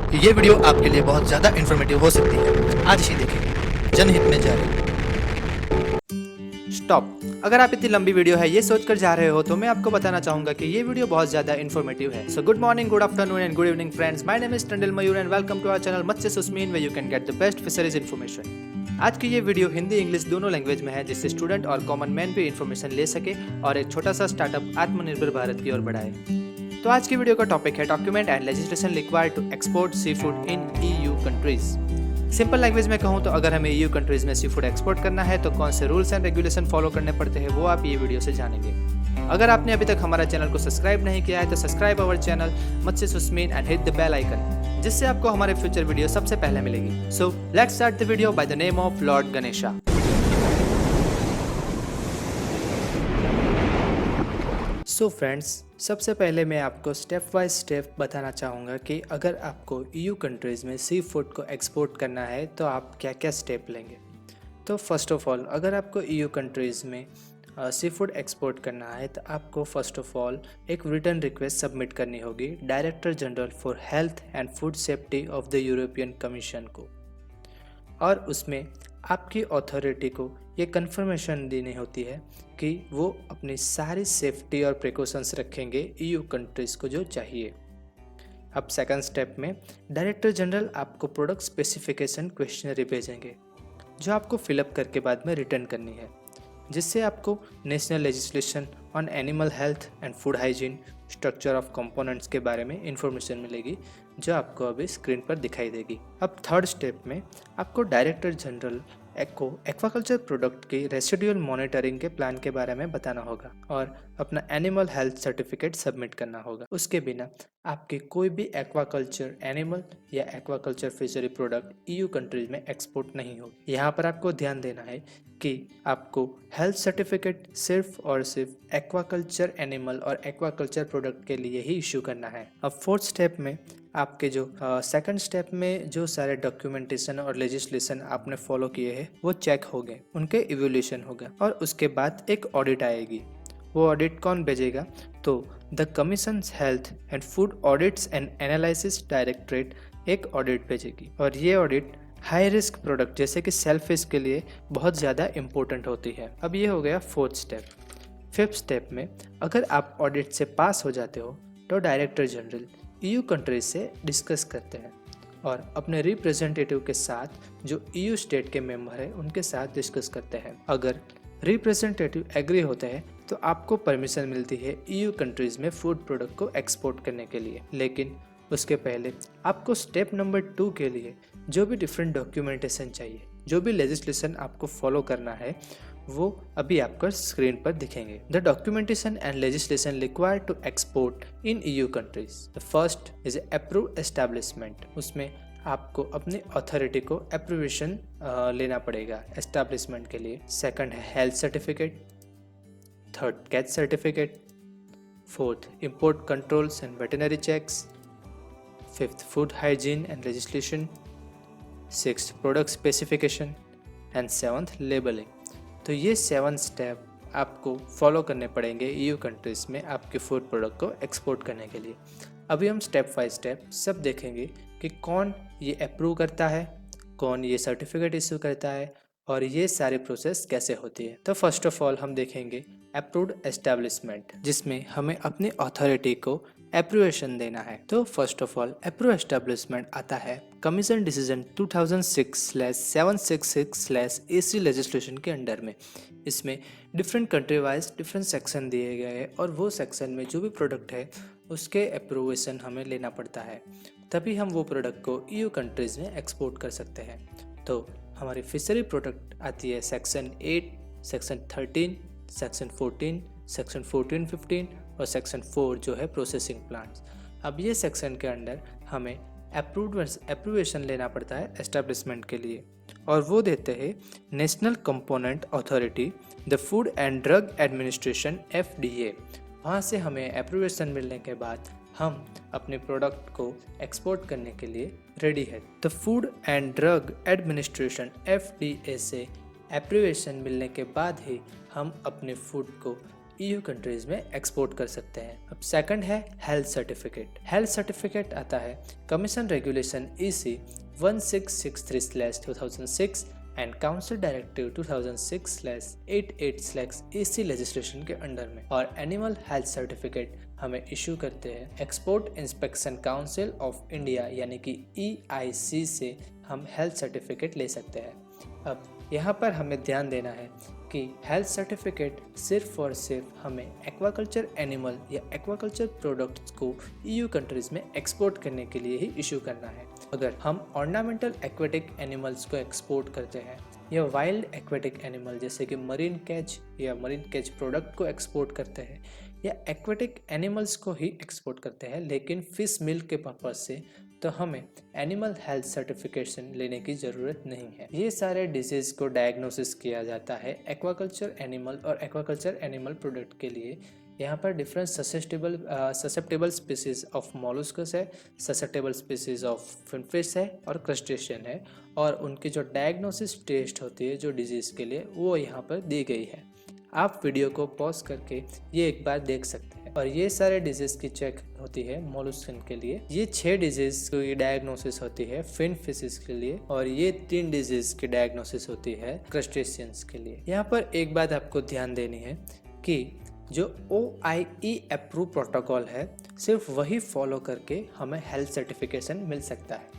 कि ये वीडियो आपके लिए बहुत ज़्यादा इन्फॉर्मेटिव हो सकती है। आज ही देखें, जनहित में जारी। स्टॉप। अगर आप इतनी लंबी वीडियो है ये सोचकर जा रहे हो तो मैं आपको बताना चाहूंगा कि ये वीडियो बहुत ज्यादा इन्फॉर्मेटिव है। So good morning, good afternoon and good evening friends. My name is Tandel Mayur and welcome to our channel Matsya Susmeen way you can get the best fisheries information. आज की ये वीडियो हिंदी इंग्लिश दोनों लैंग्वेज में है, जिससे स्टूडेंट और कॉमन मैन भी information ले सके और एक छोटा सा स्टार्टअप आत्मनिर्भर भारत की ओर बढ़ाए। तो आज की वीडियो का टॉपिक है document and legislation required to export sea food in EU countries. Simple language में कहूँ तो अगर हमें EU कंट्रीज में सी फूड एक्सपोर्ट करना है तो कौन से रूल्स एंड रेगुलेशन फॉलो करने पड़ते हैं वो आप ये वीडियो से जानेंगे। अगर आपने अभी तक हमारा चैनल को सब्सक्राइब नहीं किया है तो subscribe our channel Matsya Susmeen and hit the bell icon, जिससे आपको हमारे फ्यूचर वीडियो सबसे पहले मिलेगी। So let's start the video by the name of lord Ganesha. So friends, सबसे पहले मैं आपको स्टेप बाय स्टेप बताना चाहूँगा कि अगर आपको EU कंट्रीज़ में सी फूड को एक्सपोर्ट करना है तो आप क्या क्या स्टेप लेंगे। तो फर्स्ट ऑफ ऑल, अगर आपको EU कंट्रीज़ में सी फूड एक्सपोर्ट करना है तो आपको फर्स्ट ऑफ ऑल एक रिटर्न रिक्वेस्ट सबमिट करनी होगी director general for health and food safety of the European commission को, और उसमें आपकी अथॉरिटी को ये कंफर्मेशन देनी होती है कि वो अपनी सारी सेफ्टी और प्रिकॉशंस रखेंगे EU कंट्रीज़ को जो चाहिए। अब सेकंड स्टेप में डायरेक्टर जनरल आपको प्रोडक्ट स्पेसिफिकेशन क्वेश्चनरी भेजेंगे, जो आपको फिलअप करके बाद में रिटर्न करनी है, जिससे आपको national legislation on animal health and food hygiene, structure of components के बारे में इंफॉर्मेशन मिलेगी, जो आपको अभी स्क्रीन पर दिखाई देगी। अब थर्ड स्टेप में आपको डायरेक्टर जनरल को एक्वाकल्चर प्रोडक्ट की रेसिडुअल मॉनिटरिंग के प्लान के बारे में बताना होगा और अपना एनिमल हेल्थ सर्टिफिकेट सबमिट करना होगा। उसके बिना आपकी कोई भी एक्वाकल्चर एनिमल या aquaculture fishery product EU countries में एक्सपोर्ट नहीं होगी। यहाँ पर आपको ध्यान देना है कि आपको हेल्थ सर्टिफिकेट सिर्फ और सिर्फ एक्वाकल्चर एनिमल और एक्वाकल्चर प्रोडक्ट के लिए ही इशू करना है। अब फोर्थ स्टेप में आपके जो सेकंड स्टेप में जो सारे डॉक्यूमेंटेशन और लेजिस्लेशन आपने फॉलो किए हैं वो चेक हो गए, उनके इवोल्यूशन होगा और उसके बाद एक ऑडिट आएगी। वो ऑडिट कौन भेजेगा? तो the commissions health and food audits and analysis directorate एक ऑडिट भेजेगी, और ये ऑडिट हाई रिस्क प्रोडक्ट जैसे कि सेलफिश के लिए बहुत ज़्यादा इम्पोर्टेंट होती है। अब ये हो गया फोर्थ स्टेप। फिफ्थ स्टेप में अगर आप ऑडिट से पास हो जाते हो तो डायरेक्टर जनरल EU कंट्रीज से डिस्कस करते हैं और अपने रिप्रेजेंटेटिव के साथ जो EU स्टेट के मेंबर हैं उनके साथ डिस्कस करते हैं। अगर रिप्रेजेंटेटिव एग्री होते हैं तो आपको परमिशन मिलती है EU कंट्रीज में फूड प्रोडक्ट को एक्सपोर्ट करने के लिए। लेकिन उसके पहले आपको स्टेप नंबर 2 के लिए जो भी डिफरेंट डॉक्यूमेंटेशन चाहिए, जो भी लेजिस्लेशन आपको फॉलो करना है, वो अभी आपको स्क्रीन पर दिखेंगे। The documentation and legislation required to export in EU countries. The first is approve establishment. उसमें आपको अपनी अथॉरिटी को अप्रूवेशन लेना पड़ेगा एस्टैब्लिशमेंट के लिए। सेकंड है health certificate, third catch certificate, fourth import controls and veterinary checks, fifth food hygiene and legislation, sixth product specification and seventh labelling. तो ये 7 स्टेप आपको फॉलो करने पड़ेंगे EU कंट्रीज़ में आपके फूड प्रोडक्ट को एक्सपोर्ट करने के लिए। अभी हम स्टेप बाय स्टेप सब देखेंगे कि कौन ये अप्रूव करता है, कौन ये सर्टिफिकेट इशू करता है और ये सारी प्रोसेस कैसे होती है। तो फर्स्ट ऑफ ऑल हम देखेंगे अप्रूव्ड एस्टैब्लिशमेंट, जिसमें हमें अपनी अथॉरिटी को अप्रूवेशन देना है। तो first of all approve establishment आता है कमीशन डिसीजन 2006/766/AC लेजिस्लेशन के अंडर में। इसमें different country wise different section दिए गए हैं और वो सेक्शन में जो भी प्रोडक्ट है उसके अप्रूवेशन हमें लेना पड़ता है, तभी हम वो प्रोडक्ट को EU कंट्रीज़ में एक्सपोर्ट कर सकते हैं। तो हमारी फिशरी प्रोडक्ट आती है सेक्शन 8, सेक्शन 13, सेक्शन 14, सेक्शन 14-15 और सेक्शन 4 जो है प्रोसेसिंग प्लांट्स। अब ये सेक्शन के अंडर हमें अप्रूवेशन लेना पड़ता है एस्टैब्लिशमेंट के लिए, और वो देते हैं national component authority, the food and drug administration FDA। वहाँ से हमें अप्रूवेशन मिलने के बाद हम अपने प्रोडक्ट को एक्सपोर्ट करने के लिए रेडी है। The food and drug administration FDA से अप्रूवेशन मिलने के बाद ही हम अपने फूड को EU कंट्रीज में एक्सपोर्ट कर सकते हैं। अब सेकंड है हेल्थ सर्टिफिकेट। हेल्थ सर्टिफिकेट आता है commission regulation EC 1663/2006 and council directive 2006/88/AC legislation के अंडर में, और एनिमल हेल्थ सर्टिफिकेट हमें इशू करते हैं export inspection council of India यानी कि EIC से हम हेल्थ सर्टिफिकेट ले सकते हैं। अब यहाँ पर हमें ध्यान देना है कि हेल्थ सर्टिफिकेट सिर्फ और सिर्फ हमें एक्वाकल्चर एनिमल या एक्वाकल्चर प्रोडक्ट्स को EU कंट्रीज में एक्सपोर्ट करने के लिए ही इशू करना है। अगर हम ऑर्नामेंटल एक्वेटिक एनिमल्स को एक्सपोर्ट करते हैं या वाइल्ड एक्वेटिक एनिमल जैसे कि मरीन कैच या मरीन कैच प्रोडक्ट को एक्सपोर्ट करते हैं या एक्वेटिक एनिमल्स को ही एक्सपोर्ट करते हैं लेकिन फिश मिल्क के पर्पज से, तो हमें एनिमल हेल्थ सर्टिफिकेशन लेने की ज़रूरत नहीं है। ये सारे डिजीज़ को डायग्नोसिस किया जाता है एक्वाकल्चर एनिमल और एक्वाकल्चर एनिमल प्रोडक्ट के लिए। यहाँ पर different susceptible species of molluscs है, ससेप्टेबल स्पीसीज ऑफ फिनफिश है और क्रस्टेशियन है, और उनकी जो डायग्नोसिस टेस्ट होती है जो डिजीज़ के लिए वो यहाँ पर दी गई है। आप वीडियो को पॉज करके ये एक बार देख सकते हैं। और ये सारे डिजीज़ की चेक होती है मोलस्कन के लिए। ये 6 डिजीज़ की डायग्नोसिस होती है फिन फिशेस के लिए, और ये 3 डिजीज़ की डायग्नोसिस होती है क्रस्टेशियंस के लिए। यहाँ पर एक बात आपको ध्यान देनी है कि जो OIE अप्रूव प्रोटोकॉल है सिर्फ वही फॉलो करके हमें हेल्थ सर्टिफिकेशन मिल सकता है।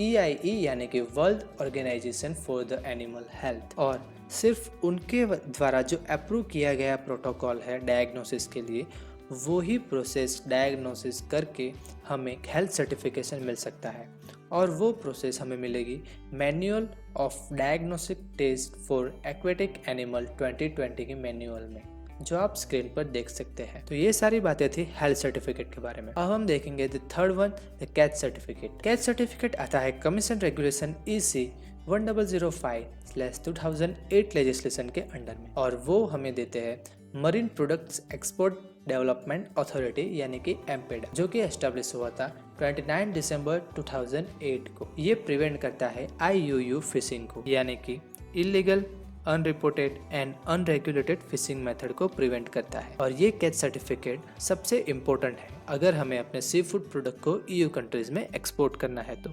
EIE यानी कि world organisation for the animal health, और सिर्फ उनके द्वारा जो अप्रूव किया गया प्रोटोकॉल है डायग्नोसिस के लिए, वो ही प्रोसेस डायग्नोसिस करके हमें हेल्थ सर्टिफिकेशन मिल सकता है। और वो प्रोसेस हमें मिलेगी manual of diagnostic test for aquatic animal 2020 के मैनुअल में, जो आप स्क्रीन पर देख सकते हैं। तो ये सारी बातें थी हेल्थ सर्टिफिकेट के बारे में। अब हम देखेंगे the third one, the catch certificate. Catch certificate आता है कमीशन रेगुलेशन EC 1005/2008 लेजिस्लेशन के अंडर में, और वो हमें देते हैं marine products export development authority यानी कि MPEDA, जो कि एस्टेब्लिश हुआ था 29 दिसंबर 2008 को। ये प्रिवेंट करता है IUU फिशिंग को, यानी कि illegal, unreported and unregulated fishing method को प्रिवेंट करता है। और ये कैच सर्टिफिकेट सबसे इम्पोर्टेंट है अगर हमें अपने सी फूड प्रोडक्ट को EU कंट्रीज में एक्सपोर्ट करना है। तो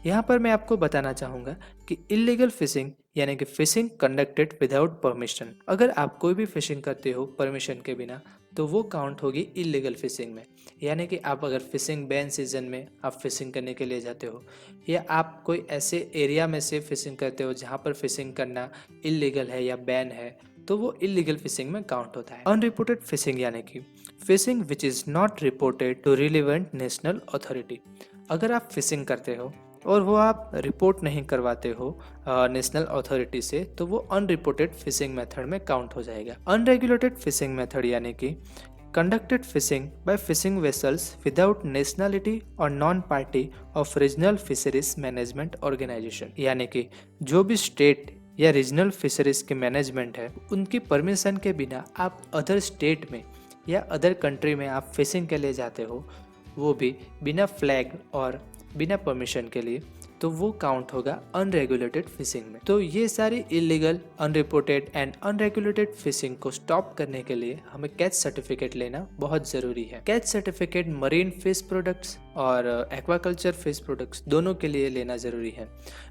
यहाँ पर मैं आपको बताना चाहूँगा कि इलीगल फिशिंग यानी कि फिशिंग कंडक्टेड विदाउट परमिशन, अगर आप कोई भी फिशिंग करते हो परमिशन के बिना तो वो काउंट होगी इलीगल फिशिंग में। यानी कि आप अगर फिशिंग बैन सीजन में आप फिशिंग करने के लिए जाते हो, या आप कोई ऐसे एरिया में से फिशिंग करते हो जहाँ पर फिशिंग करना इलीगल है या बैन है, तो वो इलीगल फिशिंग में काउंट होता है। अनरिपोर्टेड फिशिंग यानी कि fishing which is not reported to relevant national authority, अगर आप फिशिंग करते हो और वो आप रिपोर्ट नहीं करवाते हो नेशनल अथॉरिटी से, तो वो अनरिपोर्टेड फिशिंग मेथड में काउंट हो जाएगा। अनरेगुलेटेड फिशिंग मेथड यानी कि conducted fishing by fishing vessels without nationality और non party of regional fisheries management organisation, यानी कि जो भी स्टेट या रीजनल फिशरीज के मैनेजमेंट है उनकी परमिशन के बिना आप अदर स्टेट में या अदर कंट्री में आप फिशिंग के लिए जाते हो, वो भी बिना फ्लैग और बिना परमिशन के लिए, तो वो काउंट होगा अनरेगुलेटेड फिशिंग में। तो ये सारी illegal, unreported and unregulated fishing को स्टॉप करने के लिए हमें कैच सर्टिफिकेट लेना बहुत ज़रूरी है। Catch certificate marine fish products और एक्वाकल्चर फिश प्रोडक्ट्स दोनों के लिए लेना ज़रूरी है।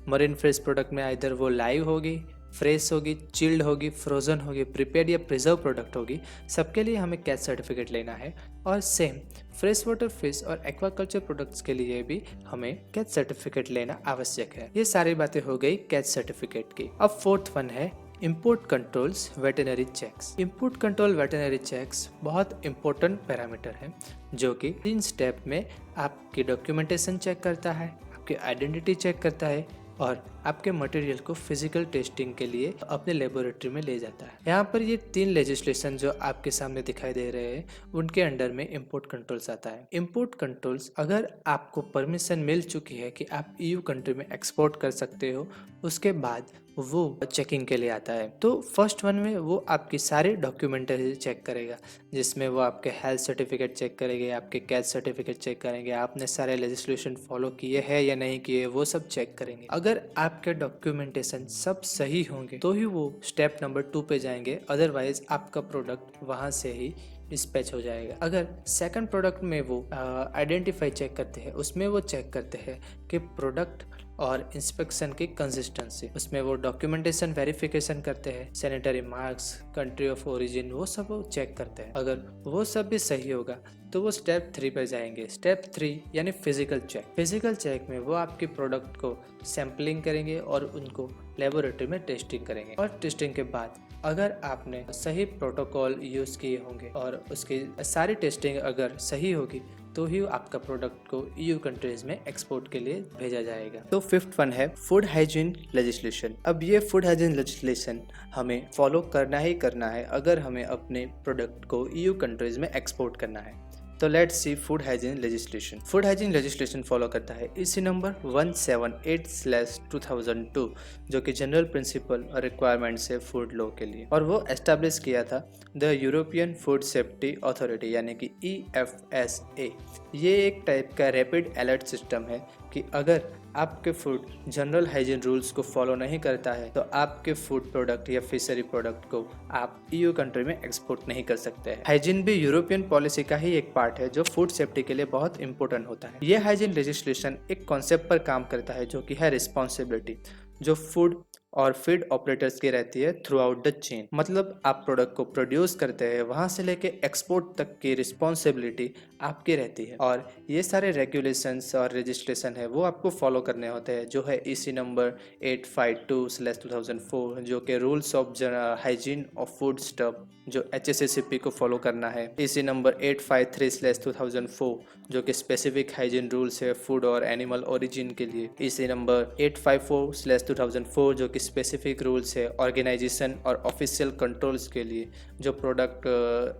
मरीन फिश प्रोडक्ट में इधर वो लाइव होगी, फ्रेश होगी, चिल्ड होगी, फ्रोजन होगी, प्रिपेयर्ड या प्रिजर्व प्रोडक्ट होगी, सबके लिए हमें कैच सर्टिफिकेट लेना है। और सेम फ्रेश वाटर फिश और एक्वाकल्चर प्रोडक्ट्स के लिए भी हमें कैच सर्टिफिकेट लेना आवश्यक है। ये सारी बातें हो गई कैच सर्टिफिकेट की। अब फोर्थ वन है import controls veterinary checks. Import control veterinary checks बहुत इंपॉर्टेंट पैरामीटर है, जो कि 3 स्टेप में आपकी डॉक्यूमेंटेशन चेक करता है, आपकी आइडेंटिटी चेक करता है और आपके मटेरियल को फिजिकल टेस्टिंग के लिए अपने लेबोरेटरी में ले जाता है। यहाँ पर ये 3 लेजिस्लेशन जो आपके सामने दिखाई दे रहे हैं, उनके अंडर में इंपोर्ट कंट्रोल्स आता है। इंपोर्ट कंट्रोल्स, अगर आपको परमिशन मिल चुकी है कि आप EU कंट्री में एक्सपोर्ट कर सकते हो, उसके बाद वो चेकिंग के लिए आता है। तो फर्स्ट वन में वो आपकी सारी डॉक्यूमेंटरी चेक करेगा, जिसमें वो आपके हेल्थ सर्टिफिकेट चेक करेंगे, आपके कैस्ट सर्टिफिकेट चेक करेंगे, आपने सारे लेजिस्लेशन फॉलो किए हैं या नहीं किए, वो सब चेक करेंगे। अगर आपके डॉक्यूमेंटेशन सब सही होंगे तो ही वो स्टेप नंबर 2 पे जाएंगे, अदरवाइज आपका प्रोडक्ट वहाँ से ही डिस्पैच हो जाएगा। अगर सेकंड प्रोडक्ट में वो आइडेंटिफाई चेक करते हैं, उसमें वो चेक करते हैं कि प्रोडक्ट और इंस्पेक्शन की कंसिस्टेंसी, उसमें वो डॉक्यूमेंटेशन वेरिफिकेशन करते हैं, sanitary marks, country of origin, वो सब वो चेक करते हैं। अगर वो सब भी सही होगा तो वो स्टेप 3 पर जाएंगे। स्टेप 3 यानी फिजिकल चेक। फिजिकल चेक में वो आपके प्रोडक्ट को सैम्पलिंग करेंगे और उनको लेबोरेटरी में टेस्टिंग करेंगे, और टेस्टिंग के बाद अगर आपने सही प्रोटोकॉल यूज़ किए होंगे और उसकी सारी टेस्टिंग अगर सही होगी तो ही आपका प्रोडक्ट को ईयू कंट्रीज में एक्सपोर्ट के लिए भेजा जाएगा। तो फिफ्थ वन है फूड हाइजीन लेजिस्लेशन। अब ये फूड हाइजीन लेजिस्लेशन हमें फॉलो करना ही करना है अगर हमें अपने प्रोडक्ट को ईयू कंट्रीज में एक्सपोर्ट करना है। तो let's sea food hygiene legislation. Food hygiene legislation follow करता है इसी नंबर 178/2002, जो कि जनरल प्रिंसिपल और रिक्वायरमेंट्स है फूड लॉ के लिए, और वो एस्टैब्लिश किया था the European food safety authority यानी कि EFSA। ये एक टाइप का रैपिड अलर्ट सिस्टम है कि अगर आपके फूड जनरल हाइजीन रूल्स को फॉलो नहीं करता है तो आपके फूड प्रोडक्ट या फिशरी प्रोडक्ट को आप ईयू कंट्री में एक्सपोर्ट नहीं कर सकते हैं। हाइजीन भी यूरोपियन पॉलिसी का ही एक पार्ट है जो फूड सेफ्टी के लिए बहुत इंपॉर्टेंट होता है। ये हाइजीन लेजिस्लेशन एक कॉन्सेप्ट पर काम करता है जो कि है रिस्पॉन्सिबिलिटी, जो फूड और फीड ऑपरेटर्स की रहती है थ्रू आउट द चेन। मतलब आप प्रोडक्ट को प्रोड्यूस करते हैं, वहां से लेके एक्सपोर्ट तक की रिस्पॉन्सिबिलिटी आपकी रहती है, और ये सारे रेगुलेशंस और रजिस्ट्रेशन है वो आपको फॉलो करने होते हैं, जो है EC नंबर 852/2004, जो कि rules of hygiene of food stuff, जो HACCP को फॉलो करना है। EC नंबर 853/2004, जो कि स्पेसिफिक हाइजीन रूल्स है फूड और एनिमल ओरिजिन के लिए। EC नंबर 854/2004, जो कि स्पेसिफिक रूल्स है ऑर्गेनाइजेशन और ऑफिशियल कंट्रोल्स के लिए, जो प्रोडक्ट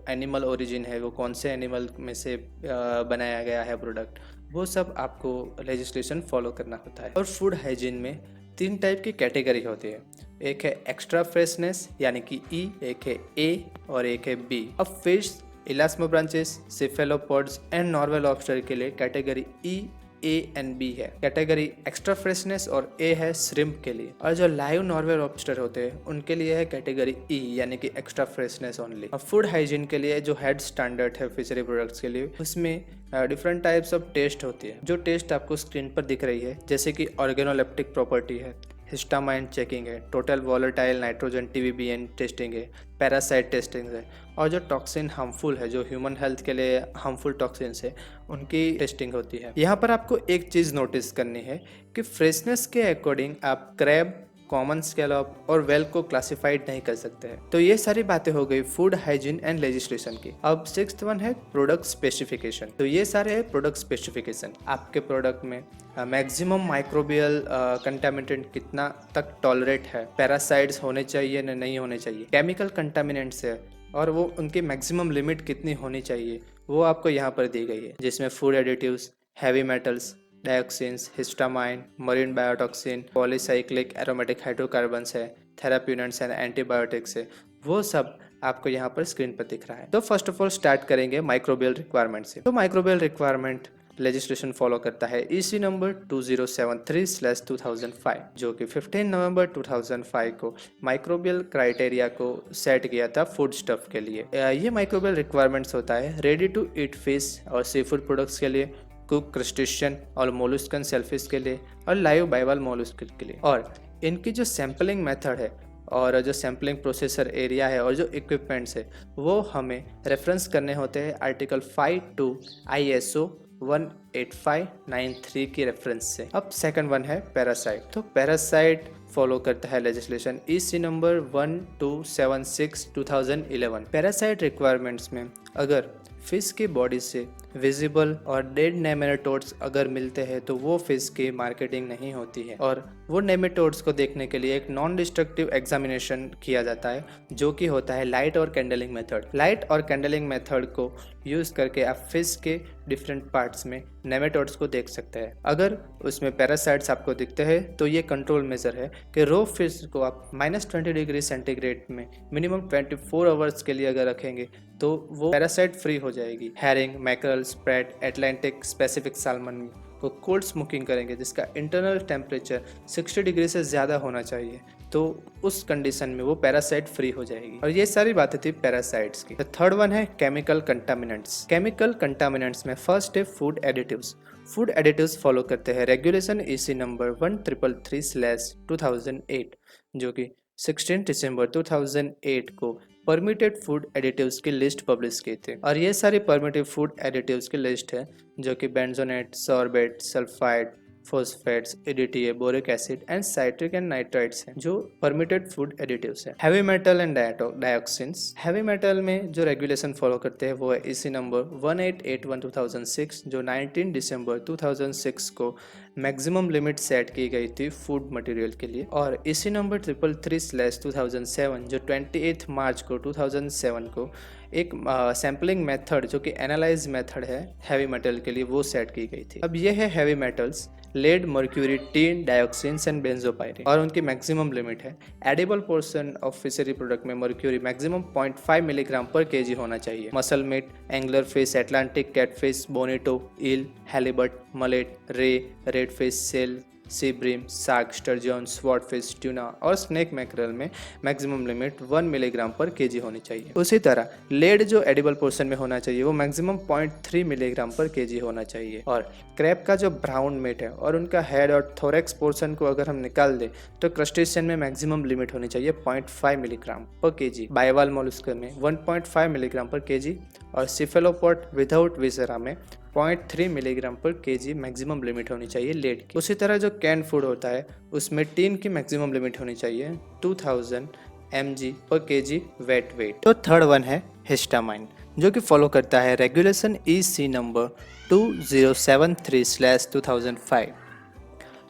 एनिमल ओरिजिन है वो कौन से एनिमल में से बनाया गया है प्रोडक्ट, वो सब आपको लेजिस्लेशन फॉलो करना होता है। और फूड हाइजीन में 3 टाइप की कैटेगरी होती है। एक है एक्स्ट्रा फ्रेशनेस यानी कि E, एक है A और एक है B। अब fish, elasmobranches, cephalopods and normal lobster के लिए category E, A and B है। कैटेगरी एक्स्ट्रा फ्रेशनेस और A है श्रिम्प के लिए, और जो लाइव नॉर्मल लॉबस्टर होते हैं उनके लिए है कैटेगरी E यानी कि एक्स्ट्रा फ्रेशनेस ओनली। अब फूड हाइजीन के लिए जो हेड स्टैंडर्ड है फिशरी प्रोडक्ट्स के लिए, उसमें डिफरेंट टाइप्स ऑफ टेस्ट होती है, जो टेस्ट आपको स्क्रीन पर दिख रही है, जैसे कि ऑर्गेनोलेप्टिक प्रॉपर्टी है, हिस्टामाइन चेकिंग है, total volatile nitrogen TBBN testing है, पैरासाइट टेस्टिंग है, और जो टॉक्सिन हार्मफुल है, जो ह्यूमन हेल्थ के लिए हार्मफुल टॉक्सिन्स है, उनकी टेस्टिंग होती है। यहाँ पर आपको एक चीज़ नोटिस करनी है कि फ्रेशनेस के अकॉर्डिंग आप क्रैब, कॉमन स्कैलॉप और वेल को क्लासिफाइड नहीं कर सकते हैं। तो ये सारी बातें हो गई फूड हाइजीन एंड लेजिस्लेशन की। अब 6th वन है प्रोडक्ट स्पेसिफिकेशन। तो ये सारे है प्रोडक्ट स्पेसिफिकेशन। आपके प्रोडक्ट में मैक्सिमम माइक्रोबियल कंटामिनेंट कितना तक टॉलरेट है, पैरासाइट्स होने चाहिए या नहीं होने चाहिए, केमिकल कंटामिनेंट्स है और वो उनकी मैक्सिमम लिमिट कितनी होनी चाहिए, वो आपको यहाँ पर दी गई है, जिसमें food additives, heavy metals, dioxins, histamine, marine biotoxin, polycyclic aromatic hydrocarbons है, थेराप्यूनेंट्स एंड एंटीबायोटिक्स है, वो सब आपको यहाँ पर स्क्रीन पर दिख रहा है। तो फर्स्ट ऑफ ऑल स्टार्ट करेंगे माइक्रोबियल रिक्वायरमेंट से। तो माइक्रोबियल रिक्वायरमेंट लेजिस्लेशन फॉलो करता है EC नंबर 2073/2005, जो कि 15 नवंबर 2005 को माइक्रोबियल क्राइटेरिया को सेट किया था फूड स्टफ के लिए। ये माइक्रोबियल रिक्वायरमेंट्स होता है रेडी टू ईट फिश और सी फूड प्रोडक्ट्स के लिए, कुक क्रस्टेशियन और मोलस्कन सेलफिश के लिए, और लाइव बाइवल मोलस्क के लिए। और इनकी जो सैम्पलिंग मेथड है और जो सैम्पलिंग प्रोसेसर एरिया है और जो इक्विपमेंट्स है वो हमें रेफरेंस करने होते हैं आर्टिकल 5(2) ISO 18593 की रेफरेंस से। अब सेकंड वन है पैरासाइट। तो पैरासाइट फॉलो करता है legislation EC number 1276/2011। Parasite requirements में अगर फिश की बॉडी से विजिबल और डेड नेमेटोड्स अगर मिलते हैं तो वो फिश की मार्केटिंग नहीं होती है, और वो नेमेटोड्स को देखने के लिए एक नॉन डिस्ट्रक्टिव एग्जामिनेशन किया जाता है जो कि होता है लाइट और कैंडलिंग मेथड। लाइट और कैंडलिंग मेथड को यूज करके आप फिश के डिफरेंट पार्ट्स में नेमेटोड्स को देख सकते हैं। अगर उसमें पैरासाइट्स आपको दिखते हैं तो ये कंट्रोल मेजर है कि रो फिश को आप -20 डिग्री सेंटीग्रेड में मिनिमम 24 आवर्स के लिए अगर रखेंगे तो वो पैरासाइट फ्री हो जाएगी। Herring, mackerel, spread, Atlantic, specific salmon को कोल्ड स्मोकिंग करेंगे जिसका इंटरनल टेम्परेचर 60 डिग्री से ज़्यादा होना चाहिए, तो उस कंडीशन में वो पैरासाइट फ्री हो जाएगी। और ये सारी बातें थी पैरासाइट्स की। थर्ड वन है केमिकल कंटामिनेंट्स। केमिकल कंटामिनेंट्स में फर्स्ट है food additives. Food additives follow करते हैं रेगुलेशन EC नंबर 1333/2008 जो कि 16 दिसंबर 2008 को परमिटेड फूड एडिटिव्स की लिस्ट पब्लिश की थी। और ये सारी परमिटेड फूड एडिटिव्स की लिस्ट है जो कि benzoate, sorbate, sulphide, phosphates, EDTA, boric acid and citric and nitrites हैं जो परमिटेड फूड एडिटिव्स हैं। Heavy metal and dioxins. Heavy metal में जो रेगुलेशन फॉलो करते हैं वो है EC नंबर 1881/2006 जो 19 दिसंबर 2006 को मैक्सिमम लिमिट सेट की गई थी फूड मटेरियल के लिए। और EC नंबर 333/2007 जो 28 मार्च को 2007 को एक सैम्पलिंग मेथड जो कि एनालाइज मेथड है हैवी मेटल के लिए वो सेट की गई थी। अब ये है heavy metals lead, mercury, tin, dioxins and benzopyrene, और उनकी मैक्सिमम लिमिट है। Edible portion of fishery product में मर्क्यूरी मैक्सिमम 0.5 मिलीग्राम पर केजी होना चाहिए। Muscle meat, angler fish, Atlantic catfish, bonito, eel, halibut, mullet, ray, red fish, sail, sea bream, shark, sturgeon, swordfish, tuna और snake mackerel में maximum limit 1 milligram पर KG होनी चाहिए। उसी तरह लेड जो एडिबल पोर्शन में होना चाहिए वो मैक्सिमम 0.3 मिलीग्राम पर केजी होना चाहिए। और क्रैब का जो ब्राउन मीट है और उनका हेड और थोरेक्स पोर्शन को अगर हम निकाल दें तो क्रस्टेशियन में मैक्सिमम लिमिट होनी चाहिए 0.5 मिलीग्राम पर केजी। बाइवाल मोलस्क में 1.5 मिलीग्राम पर केजी और सिफेलोपोड विदाउट विसेरा में 0.3 मिलीग्राम पर केजी मैक्सिमम लिमिट होनी चाहिए लेड की। उसी तरह जो कैन फूड होता है उसमें टीन की मैक्सिमम लिमिट होनी चाहिए 2000 mg पर केजी वेट वेट। तो थर्ड वन है हिस्टामाइन जो कि फॉलो करता है रेगुलेशन EC नंबर 2073/2005।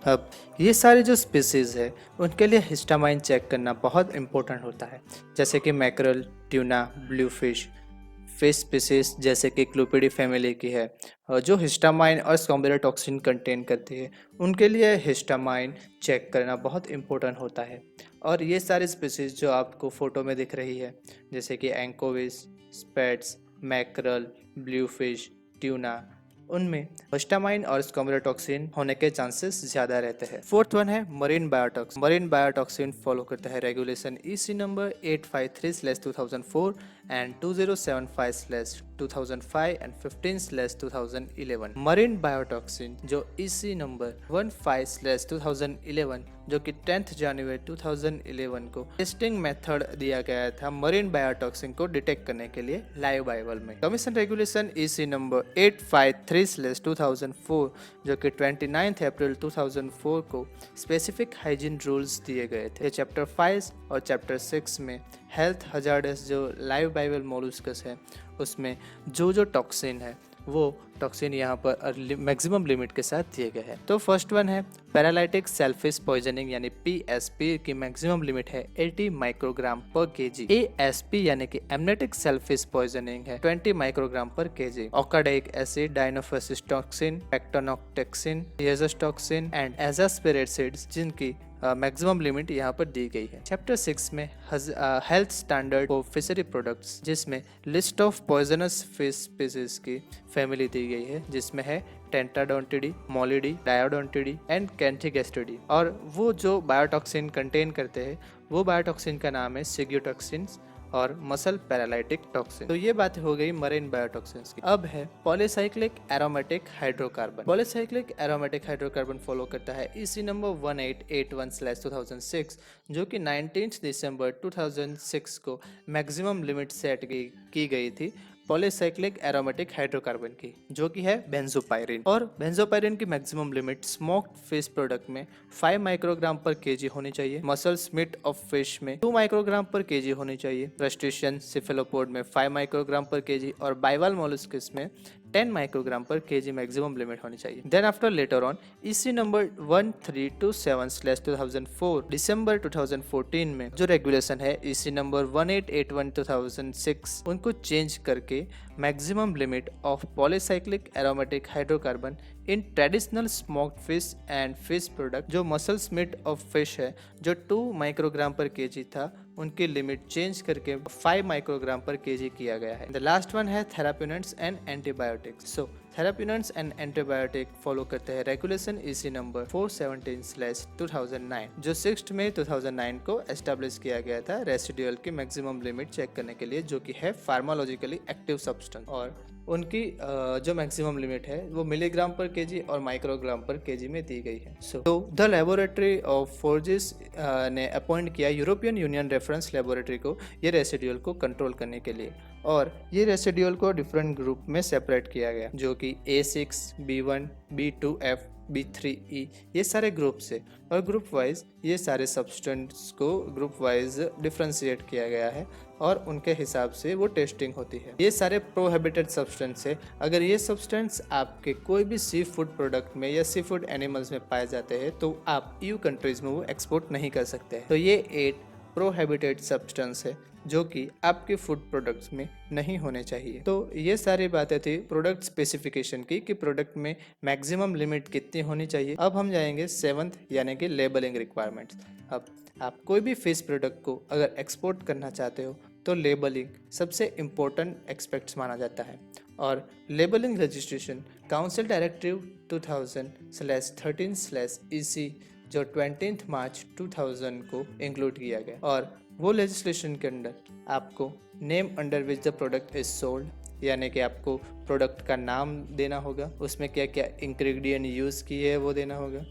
अब ये सारे जो स्पीसीज़ है उनके लिए हिस्टामाइन चेक करना बहुत इंपॉर्टेंट होता है, जैसे कि mackerel, tuna, blue fish species जैसे कि क्लूपिडी फैमिली की है जो हिस्टामाइन और स्कॉम्बेरोटॉक्सिन कंटेन करती है, उनके लिए हिस्टामाइन चेक करना बहुत इंपॉर्टेंट होता है। और ये सारे स्पीसीज जो आपको फोटो में दिख रही है जैसे कि anchovies, sprats, mackerel, blue fish, tuna, उनमें हिस्टामाइन और स्कॉम्बेरोटॉक्सिन होने के चांसेस ज़्यादा रहते हैं। फोर्थ वन है marine biotoxin. Marine biotoxin follow करता है regulation EC number 853/2004 and 2075/2005 and 15/2011। Marine biotoxin जो EC नंबर 15/2011 जो कि 10 जनवरी 2011 को टेस्टिंग मेथड दिया गया था मरीन बायोटॉक्सिन को डिटेक्ट करने के लिए लाइव बाइवल में। कमीशन रेगुलेशन EC नंबर 853/2004 जो कि 29 अप्रैल 2004 को स्पेसिफिक हाइजीन रूल्स दिए गए थे। चैप्टर 5 और चैप्टर 6 में हेल्थ हजार्डस जो लाइव बाइवल मोलस्कस है उसमें जो टॉक्सिन है वो टॉक्सिन यहाँ पर मैक्सिमम लिमिट के साथ दिए गए हैं। तो फर्स्ट वन है पैरालाइटिक सेलफिश पॉइजनिंग यानी PSP की मैक्सिमम लिमिट है 80 माइक्रोग्राम पर केजी। ASP यानी कि एमनेटिक सेलफिश पॉइजनिंग है 20 माइक्रोग्राम पर KG. Okadaic acid, dinophysis toxin, pectenotoxin, toxin and azaspiracids जिनकी मैक्सिमम लिमिट यहाँ पर दी गई है। चैप्टर 6 में health standard for fishery products जिसमें list of poisonous fish species की फैमिली दी गई है जिसमें है टेंटाडोंटिडी, मोलिडी, डायोडोंटिडी एंड कैंथिगेस्टिडी। और वो जो बायोटॉक्सिन कंटेन करते हैं वो बायोटॉक्सिन का नाम है सिग्योटॉक्सिन्स और मसल पैरालाइटिक टॉक्सिन। तो ये बात हो गई मरीन बायोटॉक्सिन्स की। अब है polycyclic aromatic hydrocarbon. Polycyclic aromatic hydrocarbon follow करता है EC नंबर 1881/2006 जो कि 19 दिसंबर 2006 को मैक्सिमम लिमिट सेट की गई थी पॉलीसाइक्लिक एरोमेटिक हाइड्रोकार्बन की जो कि है बेंजोपायरिन। और बेंजोपायरिन की maximum limit smoked fish product में 5 माइक्रोग्राम पर केजी होनी चाहिए। मसल्स मीट ऑफ फिश में 2 माइक्रोग्राम पर केजी होनी चाहिए। क्रस्टेशियन सिफेलोपोड में 5 माइक्रोग्राम पर केजी और बाइवाल मोलस्कस में 10 माइक्रोग्राम पर केजी मैक्सिमम लिमिट होनी चाहिए। Then after letter on EC number 1327/2004 दिसंबर 2014 में जो रेगुलेशन है ईसी नंबर 1881/2006 उनको चेंज करके maximum limit of polycyclic aromatic hydrocarbon in traditional smoked fish and fish product जो मसल्स मीट ऑफ फिश है जो 2 माइक्रोग्राम पर केजी था उनकी लिमिट चेंज करके 5 माइक्रोग्राम पर केजी किया गया है। द लास्ट वन है therapeutants and antibiotics. So therapeutants and antibiotic follow करते हैं रेगुलेशन ईसी नंबर 417/2009 जो 6 मई 2009 को एस्टेब्लिश किया गया था रेसिडुअल की मैक्सिमम लिमिट चेक करने के लिए, जो कि है फार्माकोलॉजिकली एक्टिव सब्सटेंस, और उनकी जो मैक्सिमम लिमिट है वो मिलीग्राम पर केजी और माइक्रोग्राम पर केजी में दी गई है। तो द लेबोरेटरी ऑफ फोर्जिस ने अपॉइंट किया यूरोपियन यूनियन रेफरेंस लेबोरेटरी को ये रेसिडुअल को कंट्रोल करने के लिए, और ये रेसिडुअल को डिफरेंट ग्रुप में सेपरेट किया गया जो कि A6, B1, B2F, B3E ये सारे ग्रुप से, और ग्रुप वाइज ये सारे सब्सटेंस को ग्रुप वाइज डिफ्रेंशिएट किया गया है और उनके हिसाब से वो टेस्टिंग होती है। ये सारे प्रोहिबिटेड सब्सटेंस है। अगर ये सब्सटेंस आपके कोई भी सी फूड प्रोडक्ट में या सी फूड एनिमल्स में पाए जाते हैं तो आप EU कंट्रीज में वो एक्सपोर्ट नहीं कर सकते हैं। तो ये 8 प्रोहिबिटेड सब्सटेंस है जो कि आपके फूड प्रोडक्ट्स में नहीं होने चाहिए। तो ये सारी बातें थी प्रोडक्ट स्पेसिफिकेशन की कि प्रोडक्ट में मैक्सिमम लिमिट कितनी होनी चाहिए। अब हम जाएंगे 7th यानी कि लेबलिंग रिक्वायरमेंट्स। अब आप कोई भी फिश प्रोडक्ट को अगर एक्सपोर्ट करना चाहते हो तो लेबलिंग सबसे इम्पोर्टेंट एस्पेक्ट्स माना जाता है, और labelling registration council directive 2000/13/EC जो 20 मार्च 2000 को इंक्लूड किया गया, और वो लेजिस्लेशन के अंदर आपको name under which the product is sold यानी कि आपको प्रोडक्ट का नाम देना होगा, उसमें क्या क्या इंग्रेडिएंट यूज़ किए है वो देना होगा,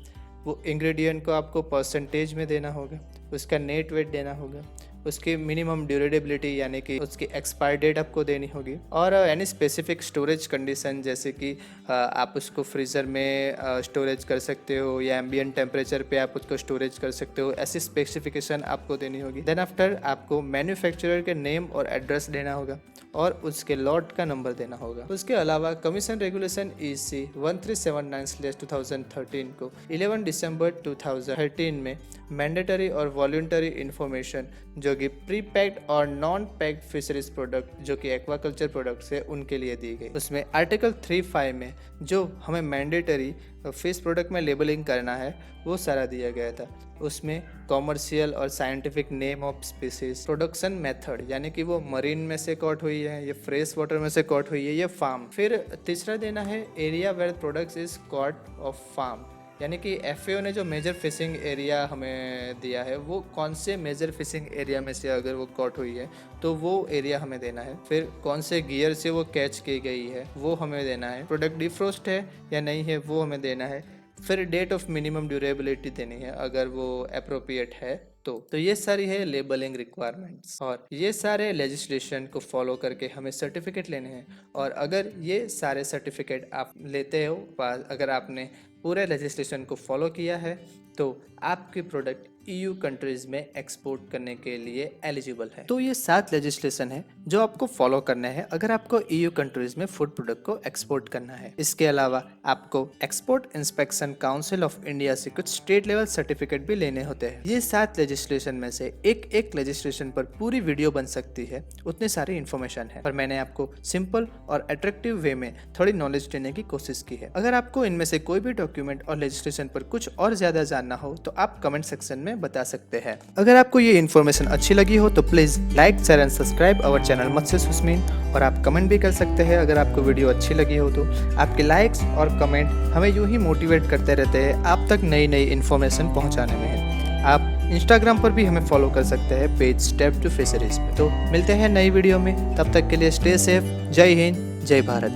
वो इंग्रेडिएंट को आपको परसेंटेज में देना होगा, उसका नेट वेट देना होगा, उसकी मिनिमम ड्यूरेबिलिटी यानी कि उसकी एक्सपायर डेट आपको देनी होगी, और एनी स्पेसिफिक स्टोरेज कंडीशन जैसे कि आप उसको फ्रीज़र में स्टोरेज कर सकते हो या एम्बिएंट टेम्परेचर पे आप उसको स्टोरेज कर सकते हो, ऐसी स्पेसिफिकेशन आपको देनी होगी। देन आफ्टर आपको मैन्युफैक्चरर के नेम और एड्रेस देना होगा और उसके लॉट का नंबर देना होगा। उसके अलावा कमीशन रेगुलेशन EC 1379/2013 को 11 दिसंबर 2013 में मैंडेटरी और वॉलंटरी इंफॉर्मेशन जो कि प्री पैक्ड और नॉन पैक्ड फिशरीज प्रोडक्ट जो कि एक्वाकल्चर प्रोडक्ट्स है उनके लिए दी गई। उसमें आर्टिकल 3(5) में जो हमें मैंडेटरी फिश प्रोडक्ट में लेबलिंग करना है वो सारा दिया गया था। उसमें कॉमर्शियल और scientific name of species, production method यानी कि वो मरीन में से कॉट हुई है, ये फ्रेश वाटर में से कॉट हुई है, ये फार्म। फिर तीसरा देना है area where products is caught of farm, यानी कि FAO ने जो मेजर फिशिंग एरिया हमें दिया है वो कौन से मेजर फिशिंग एरिया में से अगर वो कॉट हुई है तो वो एरिया हमें देना है। फिर कौन से गियर से वो कैच की गई है वो हमें देना है। प्रोडक्ट डिफ्रोस्ट है या नहीं है वो हमें देना है। फिर डेट ऑफ मिनिमम ड्यूरेबिलिटी देनी है अगर वो अप्रोप्रिएट है तो ये सारी है लेबलिंग रिक्वायरमेंट्स, और ये सारे लेजिस्लेशन को फॉलो करके हमें सर्टिफिकेट लेने हैं। और अगर ये सारे सर्टिफिकेट आप लेते हो, अगर आपने पूरे लेजिस्लेशन को फॉलो किया है तो आपकी प्रोडक्ट EU कंट्रीज में एक्सपोर्ट करने के लिए एलिजिबल है। तो ये 7 लेजिस्लेशन है जो आपको फॉलो करने हैं अगर आपको EU कंट्रीज में फूड प्रोडक्ट को एक्सपोर्ट करना है। इसके अलावा आपको export inspection council of India से कुछ स्टेट लेवल सर्टिफिकेट भी लेने होते हैं। ये 7 लेजिस्लेशन में से एक लेजिस्लेशन पर पूरी वीडियो बन सकती है, उतनी सारी इन्फॉर्मेशन है, पर मैंने आपको सिंपल और अट्रैक्टिव वे में थोड़ी नॉलेज देने की कोशिश की है। अगर आपको इनमें से कोई भी डॉक्यूमेंट और लेजिस्लेशन पर कुछ और ज्यादा जानना हो तो आप कमेंट सेक्शन में बता सकते हैं। अगर आपको ये इन्फॉर्मेशन अच्छी लगी हो तो please like, share and subscribe our channel Matsya Husmeen, और आप कमेंट भी कर सकते हैं अगर आपको वीडियो अच्छी लगी हो तो। आपके लाइक्स और कमेंट हमें यूं ही मोटिवेट करते रहते हैं आप तक नई नई इन्फॉर्मेशन पहुंचाने में। आप इंस्टाग्राम पर भी हमें फॉलो कर सकते हैं पेज स्टेप टू फिशरीज पे। तो मिलते हैं नई वीडियो में, तब तक के लिए स्टे सेफ। जय हिंद, जय भारत।